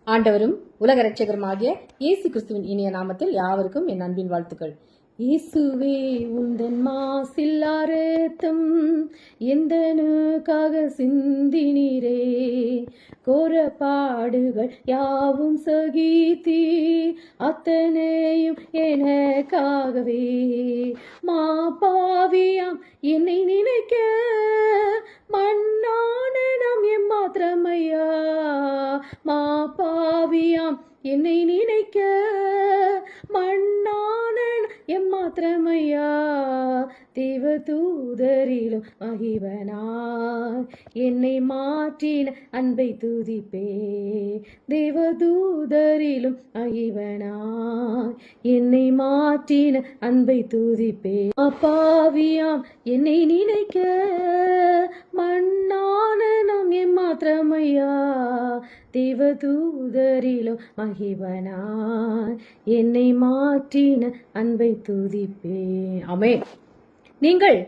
ஆண்டவரும் உலக இரட்சகருமாகிய இயேசு கிறிஸ்துவின் இனிய நாமத்தில் யாவருக்கும் என் அன்பின் வாழ்த்துக்கள். இயேசுவே உந்தன் மாசில்லா இரத்தம் எந்தனுக்காக சிந்தினீரே, கோர பாடுகள் யாவும் சகித்தீ அத்தனையும் எனக்காகவே. பாவியாம் என்னை நினைக்க மண்ணான நாம் எம்மாத்திரமையா, பாவியாம் என்னை நினைக்க மண்ணான எம்மாத்திரமையா. தேவதூதரிலும் மகிவனாய் என்னை மாற்றின அன்பை துதிப்பே, தேவதூதரிலும் மகிவனாய் என்னை மாற்றின அன்பை துதிப்பே. பாவியாம் என்னை நினைக்க மண்ணான நாம் எம்மாத்திரமையா, தேவதூதரிலும் மகிவனாய் என்னை மாற்றின அன்பை துதிப்பே. ஆமென். நீங்கள்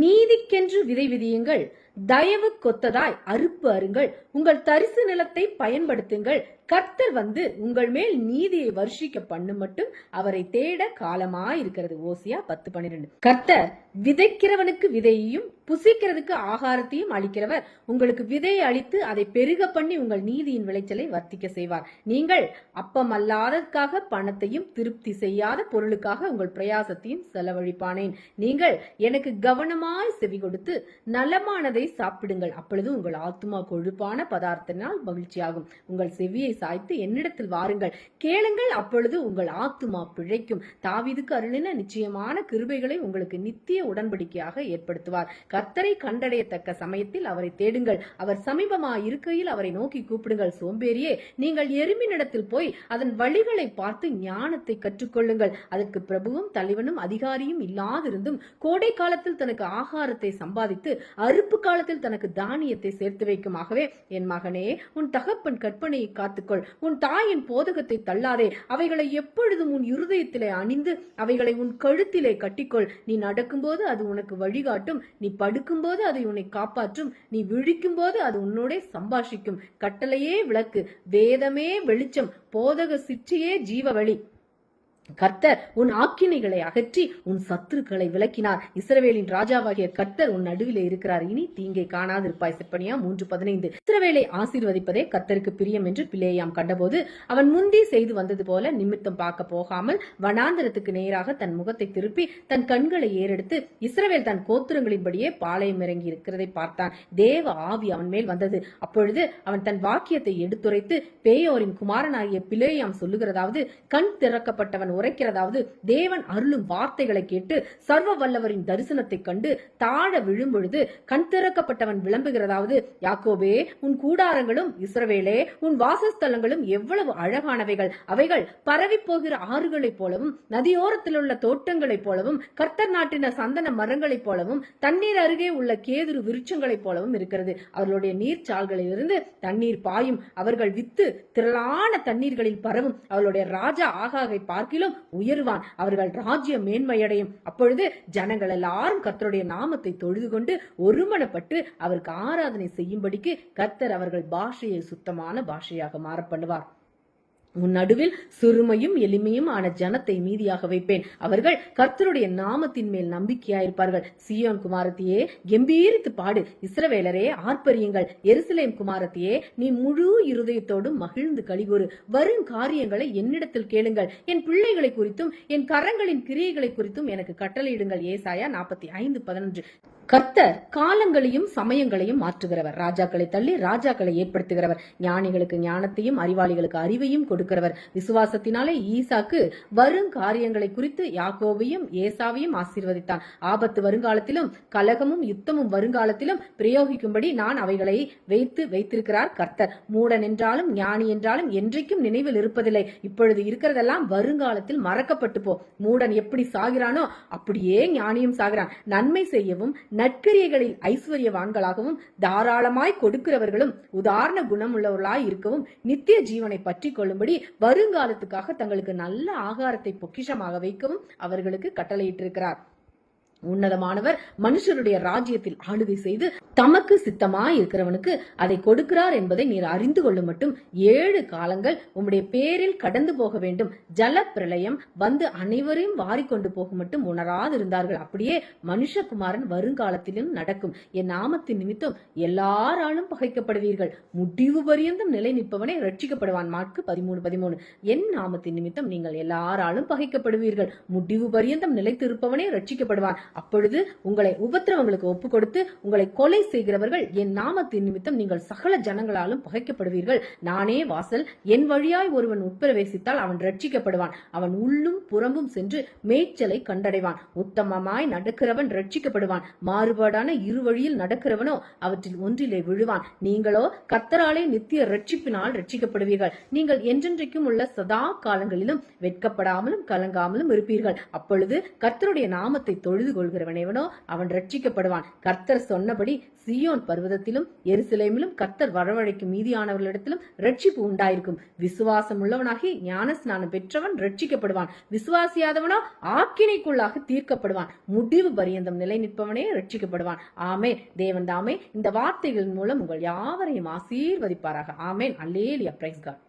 நீதிக்கென்று விதை விதியுங்கள், தயவு கொத்ததாய் அறுப்பு அருங்கள், உங்கள் தரிசு நிலத்தை பயன்படுத்துங்கள். கர்த்தர் வந்து உங்கள் மேல் நீதியை வருஷிக்க பண்ணு மட்டும் அவரை தேட காலமாயிருக்கிறது. ஓசியா 10:12. கர்த்தர் விதைக்கிறவனுக்கு விதையையும் புசிக்கிறதுக்கு ஆகாரத்தையும் அளிக்கிறவர். உங்களுக்கு விதையை அளித்து அதை பெருக பண்ணி உங்கள் நீதியின் விளைச்சலை வர்த்திக்க செய்வார். நீங்கள் அப்பம் அல்லாததற்காக பணத்தையும் திருப்தி செய்யாத பொருளுக்காக உங்கள் பிரயாசத்தையும் செலவழிப்பானேன். நீங்கள் எனக்கு கவனமாய் செவி கொடுத்து நலமானதை சாப்பிடுங்கள், அப்பொழுது உங்கள் ஆத்துமா கொழுப்பான பதார்த்தத்தினால் மகிழ்ச்சியாகும். உங்கள் செவியை சாய்த்து என்னிடத்தில் வாருங்கள், கேளுங்கள், அப்பொழுது உங்கள் ஆத்துமா பிழைக்கும். தாவீதுக்கு அருளின நிச்சயமான கிருபைகளை உங்களுக்கு நித்திய உடன்படிக்கையாக ஏற்படுத்துவார். கர்த்தரை கண்டடையத்தக்க சமயத்தில் அவரை தேடுங்கள், அவர் சமீபமாய் இருக்கையில் அவரை நோக்கி கூப்பிடுங்கள். சோம்பேறியே, நீங்கள் எறும்பினிடத்தில் போய் அதன் வழிகளை பார்த்து ஞானத்தை கற்றுக்கொள்ளுங்கள். அதற்கு பிரபுவும் தலைவனும் அதிகாரியும் இல்லாதிருந்தும் கோடை காலத்தில் தனக்கு ஆகாரத்தை சம்பாதித்து அறுப்பு காலத்தில் தனக்கு தானியத்தை சேர்த்து வைக்கும். ஆகவே என் மகனே, உன் தகப்பன் கற்பனையை காத்துக்கொள், உன் தாயின் போதகத்தை தள்ளாதே. அவைகளை எப்பொழுதும் உன் இருதயத்திலே அணிந்து அவைகளை உன் கழுத்திலே கட்டிக்கொள். நீ நடக்கும்போது அது உனக்கு வழிகாட்டும், நீ படுக்கும்போது அதை உன்னை காப்பாற்றும், நீ விழிக்கும் போது அது உன்னோட சம்பாஷிக்கும். கட்டளையே விளக்கு, வேதமே வெளிச்சம், போதக சிற்றியே ஜீவ வழி. கர்த்தர் உன் ஆக்கினைகளை அகற்றி உன் சத்துருக்களை விலக்கினார். இஸ்ரவேலின் ராஜாவாகிய கர்த்தர் உன் நடுவிலே இருக்கிறார், இனி தீங்கை காணாதிருப்பாய். செப்பனியா 3:15. இஸ்ரவேலை ஆசீர்வதிப்பதே கர்த்தருக்கு பிரியம் என்று பிலேயாம் கண்டபோது அவன் முந்தி செய்து வந்தது போல நிமித்தம் பார்க்க போகாமல் வனாந்தரத்துக்கு நேராக தன் முகத்தை திருப்பி தன் கண்களை ஏறெடுத்து இஸ்ரவேல் தன் கோத்திரங்களின்படியே பாளையம் இறங்கி இருக்கிறதை பார்த்தான். தேவ ஆவி அவன் மேல் வந்தது. அப்பொழுது அவன் தன் வாக்கியத்தை எடுத்துரைத்து பேயோரின் குமாரனாகிய பிலேயாம் சொல்லுகிறதாவது, கண் திறக்கப்பட்டவன் உரைக்கிறதாவது, தேவன் அருளும் வார்த்தைகளை கேட்டு சர்வ வல்லவரின் தரிசனத்தை கண்டு தாழ விழும்பொழுது கண் திறக்கப்பட்டவன் விளம்புகிறதாவது, யாக்கோபே, உன் கூடாரங்களும் இஸ்ரவேலே, உன் வாசஸ்தலங்களும் எவ்வளவு அழகானவைகள். அவைகள் பரவி போகிற ஆறுகளைப் போலவும் நதியோரத்தில் உள்ள தோட்டங்களைப் போலவும் கர்த்தர் நாட்டின சந்தன மரங்களைப் போலவும் தண்ணீர் அருகே உள்ள கேதுரு விருட்சங்களைப் போலவும் இருக்கிறது. அவர்களுடைய நீர்ச்சால்களிலிருந்து தண்ணீர் பாயும், அவர்கள் வித்து திரளான தண்ணீர்களில் பரவும். அவளுடைய ராஜா ஆகாகை பார்க்கிலும் உயர்வான், அவர்கள் ராஜ்யம் மேன்மையடையும். அப்பொழுது ஜனங்கள் எல்லாரும் கர்த்தருடைய நாமத்தை தொழுது கொண்டு ஒருமனப்பட்டு அவருக்கு ஆராதனை செய்யும்படிக்கு கர்த்தர் அவர்கள் பாஷையை சுத்தமான பாஷையாக மாற பண்ணுவார். உன் நடுவில் சிறுமையும் எளிமையும் ஆன ஜனத்தை மீதியாக வைப்பேன், அவர்கள் கர்த்தருடைய நாமத்தின் மேல் நம்பிக்கையாயிருப்பார்கள். சீயோன் குமாரத்தியே, கெம்பீரித்து பாடு, இஸ்ரவேலரே ஆர்ப்பரியுங்கள். எருசலேம் குமாரத்தியே, நீ முழு இருதயத்தோடும் மகிழ்ந்து கலிகூறு. வரும் காரியங்களை என்னிடத்தில் கேளுங்கள், என் பிள்ளைகளை குறித்தும் என் கரங்களின் கிரியைகளை குறித்தும் எனக்கு கட்டளையிடுங்கள். ஏசாயா 45:11. கர்த்தர் காலங்களையும் சமயங்களையும் மாற்றுகிறவர், ராஜாக்களை தள்ளி ராஜாக்களை ஏற்படுத்துகிறவர், ஞானிகளுக்கு ஞானத்தையும் அறிவாளிகளுக்கு அறிவையும் கொடுக்கிறவர். விசுவாசத்தினாலே ஈசாக்கு வரும் காரியங்களை குறித்து யாக்கோபையும் ஏசாவையும் ஆசீர்வதித்தான். ஆபத்து வருங்காலத்திலும் கலகமும் யுத்தமும் வருங்காலத்திலும் பிரயோகிக்கும்படி நான் அவைகளை வைத்திருக்கிறார் கர்த்தர். மூடன் என்றாலும் ஞானி என்றாலும் என்றைக்கும் நினைவில் இருப்பதில்லை, இப்பொழுது இருக்கிறதெல்லாம் வருங்காலத்தில் மறக்கப்பட்டு போ. மூடன் எப்படி சாகிறானோ அப்படியே ஞானியும் சாகிறான். நன்மை செய்யவும் நற்கிரியைகளில் ஐஸ்வர்யவான்களாகவும் தாராளமாய் கொடுக்கிறவர்களும் உதாரண குணமுள்ளவர்களாய் இருக்கவும் நித்திய ஜீவனை பற்றி கொள்ளும்படி வருங்காலத்துக்காக தங்களுக்கு நல்ல ஆகாரத்தை பொக்கிஷமாக வைக்கவும் அவர்களுக்கு கட்டளையிட்டிருக்கிறார். உன்னதமானவர் மனுஷருடைய ராஜ்யத்தில் ஆளுகை செய்து தமக்கு சித்தமாய் இருக்கிறவனுக்கு அதை கொடுக்கிறார் என்பதை நீர் அறிந்து கொள்ளும் மட்டும் 7 காலங்கள் உம்முடைய பேரில் கடந்து போக வேண்டும். ஜல பிரளயம் வந்து அனைவரையும் வாரிக்கொண்டு போக மட்டும் உணராதிருந்தார்கள். அப்படியே மனுஷகுமாரன் வருங்காலத்திலும் நடக்கும். என் நாமத்தின் நிமித்தம் எல்லாராலும் பகைக்கப்படுவீர்கள். முடிவு பரியந்தம் நிலை நிற்பவனே ரட்சிக்கப்படுவான். மாற்கு 13:13. என் நாமத்தின் நிமித்தம் நீங்கள் எல்லாராலும் பகைக்கப்படுவீர்கள். முடிவு பரியந்தம் நிலைத்திருப்பவனே ரட்சிக்கப்படுவான். அப்பொழுது உங்களை உபத்திரவங்களுக்கு ஒப்பு கொடுத்து உங்களை கொலை செய்கிறவர்கள் என் நாமத்தின் நிமித்தம் நீங்கள் சகல ஜனங்களாலும் பகைக்கப்படுவீர்கள். நானே வாசல். என் வழியாய் ஒருவன் உட்பிரவேசித்தால் அவன் ரட்சிக்கப்படுவான். அவன் உள்ளும் புறம்பும் சென்று மேய்ச்சலை கண்டடைவான். உத்தமமாய் நடக்கிறவன் ரட்சிக்கப்படுவான். மாறுபாடான இரு வழியில் நடக்கிறவனோ அவற்றில் ஒன்றிலே விழுவான். நீங்களோ கர்த்தராலே நித்திய ரட்சிப்பினால் ரட்சிக்கப்படுவீர்கள். நீங்கள் என்றென்றைக்கும் உள்ள சதா காலங்களிலும் வெட்கப்படாமலும் கலங்காமலும் இருப்பீர்கள். அப்பொழுது கர்த்தருடைய நாமத்தை தொழுது கொள்கிறவனேவனோ அவன் ரட்சிக்கப்படுவான். கர்த்தர் சொன்னபடி சீயோன் பர்வதத்திலும் எருசலேமிலும் கர்த்தர் வரவழைக்கும் மீதியானவர்களிடத்திலும் ரட்சிப்பு உண்டாயிருக்கும். விசுவாசம் உள்ளவனாகி ஞான ஸ்நானம் பெற்றவன் ரட்சிக்கப்படுவான். விசுவாசியாதவனோ ஆக்கினைக்குள்ளாக தீர்க்கப்படுவான். முடிவு பரியந்தம் நிலை நிற்பவனே ரட்சிக்கப்படுவான். ஆமென். தேவன் தாமே இந்த வார்த்தைகளின் மூலம் உங்கள் யாவரையும் ஆசீர்வதிப்பாராக. ஆமென். அல்லேலூயா. Praise God.